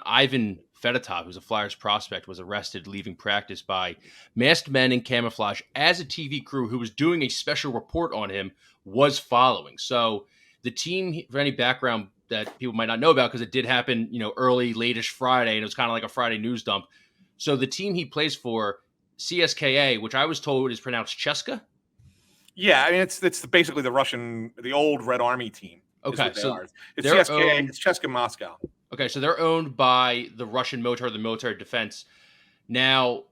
Ivan Fedotov, who's a Flyers prospect, was arrested leaving practice by masked men in camouflage as a TV crew who was doing a special report on him was following. So the team, for any background that people might not know about, because it did happen, early, late-ish Friday, and it was kind of like a Friday news dump. So the team he plays for, CSKA, which I was told is pronounced Cheska. Yeah, I mean it's basically the old Red Army team. Okay, so it's CSKA, it's Cheska Moscow. Okay, so they're owned by the Russian military, the military defense. Now,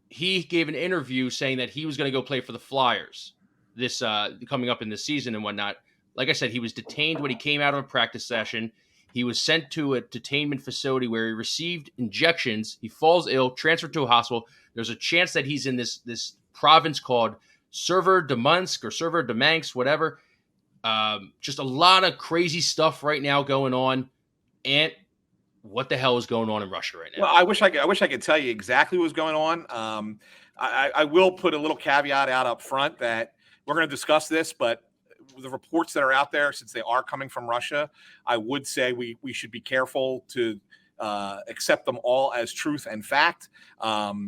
he gave an interview saying that he was going to go play for the Flyers this coming up in this season and whatnot. Like I said, he was detained when he came out of a practice session. He was sent to a detainment facility where he received injections. He falls ill, transferred to a hospital. There's a chance that he's in this province called Severodonetsk or Severodonetsk, whatever. Just a lot of crazy stuff right now going on. And what the hell is going on in Russia right now? Well, I wish I could tell you exactly what's going on. I will put a little caveat out up front that we're going to discuss this, but the reports that are out there, since they are coming from Russia, I would say we should be careful to accept them all as truth and fact.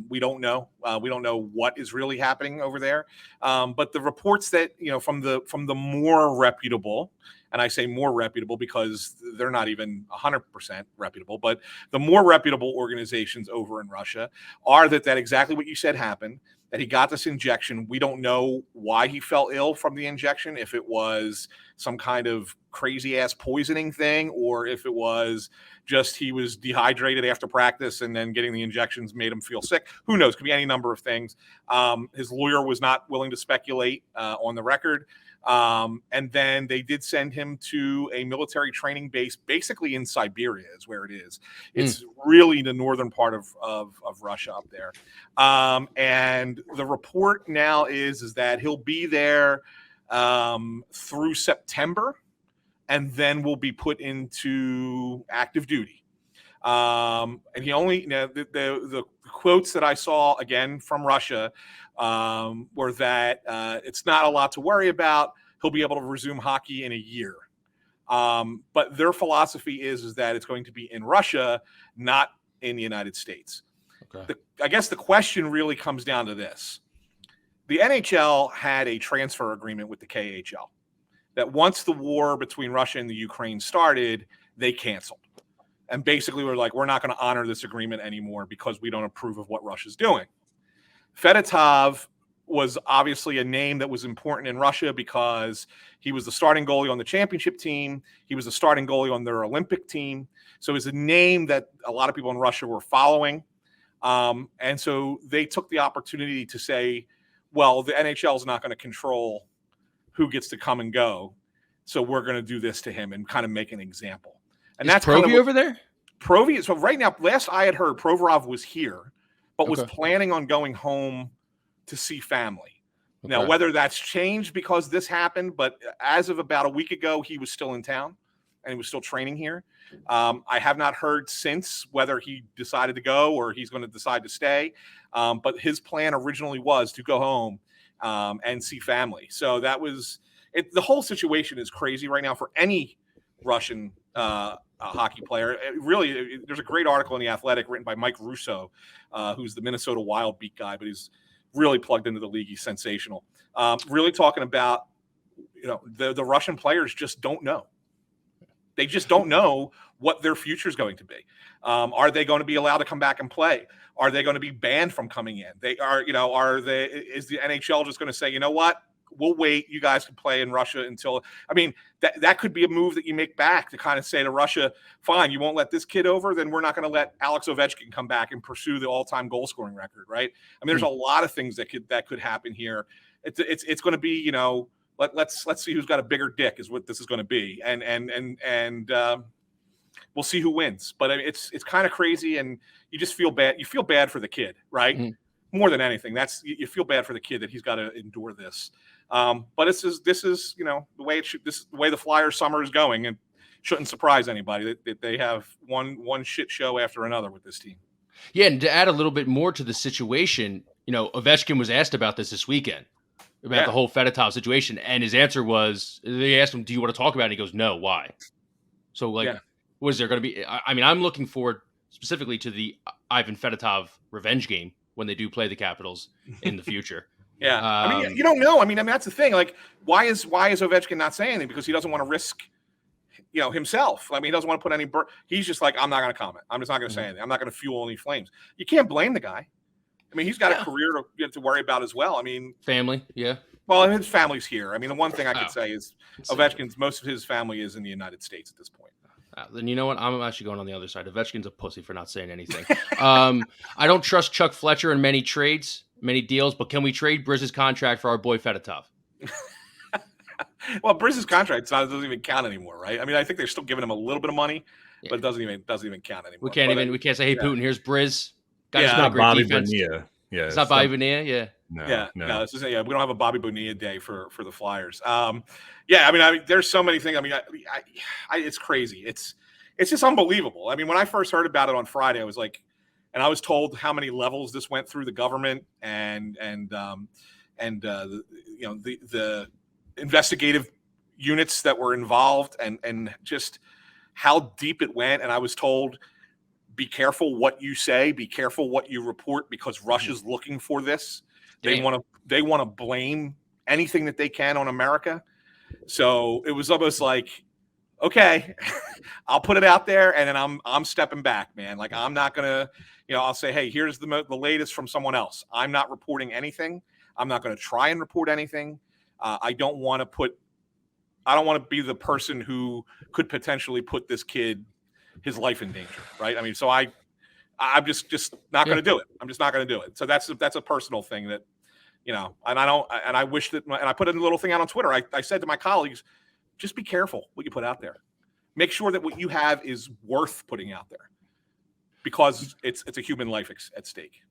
We don't know. We don't know what is really happening over there. But the reports that from the more reputable, and I say more reputable because they're not even 100% reputable, but the more reputable organizations over in Russia are that exactly what you said happened, that he got this injection. We don't know why he fell ill from the injection, if it was some kind of crazy ass poisoning thing, or if it was just he was dehydrated after practice and then getting the injections made him feel sick. Who knows? Could be any number of things. His lawyer was not willing to speculate on the record. And then they did send him to a military training base, basically in Siberia is where it is. It's really the northern part of Russia up there. And the report now is that he'll be there through September, and then will be put into active duty. And he only, the quotes that I saw again from Russia were that it's not a lot to worry about. He'll be able to resume hockey in a year. But their philosophy is that it's going to be in Russia, not in the United States. Okay. I guess the question really comes down to this. The NHL had a transfer agreement with the KHL that once the war between Russia and the Ukraine started, they canceled. And basically we're like, we're not going to honor this agreement anymore because we don't approve of what Russia's doing. Fedotov was obviously a name that was important in Russia because he was the starting goalie on the championship team. He was the starting goalie on their Olympic team. So it was a name that a lot of people in Russia were following. And so they took the opportunity to say, well, the NHL is not going to control who gets to come and go. So we're going to do this to him and kind of make an example. And is that's Provy kind of over there? Provy. So right now, last I had heard, Provorov was here, but was planning on going home to see family. Okay. Now, whether that's changed because this happened, but as of about a week ago, he was still in town and he was still training here. I have not heard since whether he decided to go or he's going to decide to stay. But his plan originally was to go home and see family. So that was it. The whole situation is crazy right now for any Russian hockey player. There's a great article in The Athletic written by Mike Russo, who's the Minnesota Wild beat guy, but he's really plugged into the league. He's sensational. Really talking about, the Russian players just don't know. They just don't know what their future is going to be. Are they going to be allowed to come back and play? Are they going to be banned from coming in? Is the NHL just going to say, you know what? We'll wait. You guys can play in Russia until, that could be a move that you make back to kind of say to Russia, fine, you won't let this kid over, then we're not going to let Alex Ovechkin come back and pursue the all-time goal scoring record, right? There's a lot of things that could happen here. It's going to be, let's see who's got a bigger dick is what this is going to be. And we'll see who wins. But it's kind of crazy, and you just feel bad. You feel bad for the kid, right? Mm-hmm. More than anything, you feel bad for the kid that he's got to endure this. But this is the way it should. This is the way the Flyers summer is going, and shouldn't surprise anybody that they have one shit show after another with this team. Yeah, and to add a little bit more to the situation, Ovechkin was asked about this weekend, about the whole Fedotov situation, and his answer was, they asked him, "Do you want to talk about it?" And he goes, "No, why?" So, was there going to be? I'm looking forward specifically to the Ivan Fedotov revenge game when they do play the Capitals in the future. Yeah, I mean, you don't know. I mean, that's the thing. Like, why is Ovechkin not saying anything? Because he doesn't want to risk, himself. I mean, he doesn't want to put any. He's just like, I'm not going to comment. I'm just not going to say anything. I'm not going to fuel any flames. You can't blame the guy. I mean, he's got a career to worry about as well. I mean, family, yeah. Well, his family's here. I mean, the one thing I could say is Ovechkin's most of his family is in the United States at this point. Then you know what? I'm actually going on the other side. Ovechkin's a pussy for not saying anything. I don't trust Chuck Fletcher in many trades, many deals, but can we trade Brizz's contract for our boy Fedotov? Well, Brizz's contract doesn't even count anymore, right? I mean, I think they're still giving him a little bit of money, but it doesn't even count anymore. We can't say, hey, Putin, here's Brizz. It's not Bobby Bonilla. Yeah, it's not Bobby Bonilla. Yeah. No. This is, we don't have a Bobby Bonilla day for the Flyers. I mean, there's so many things. I mean, it's crazy. It's just unbelievable. I mean, when I first heard about it on Friday, I was like, and I was told how many levels this went through the government and the investigative units that were involved and just how deep it went. And I was told, be careful what you say, be careful what you report, because Russia's looking for this. They want to blame anything that they can on America. So it was almost like, okay, I'll put it out there, and then I'm stepping back, man. Like, I'm not gonna, I'll say, hey, here's the latest from someone else. I'm not reporting anything. I'm not going to try and report anything. I don't want to be the person who could potentially put this kid, his life in danger, right? I mean, so I'm just not going to do it. I'm just not going to do it. So that's a personal thing that, and I wish that, and I put a little thing out on Twitter. I said to my colleagues, just be careful what you put out there. Make sure that what you have is worth putting out there, because it's a human life at stake.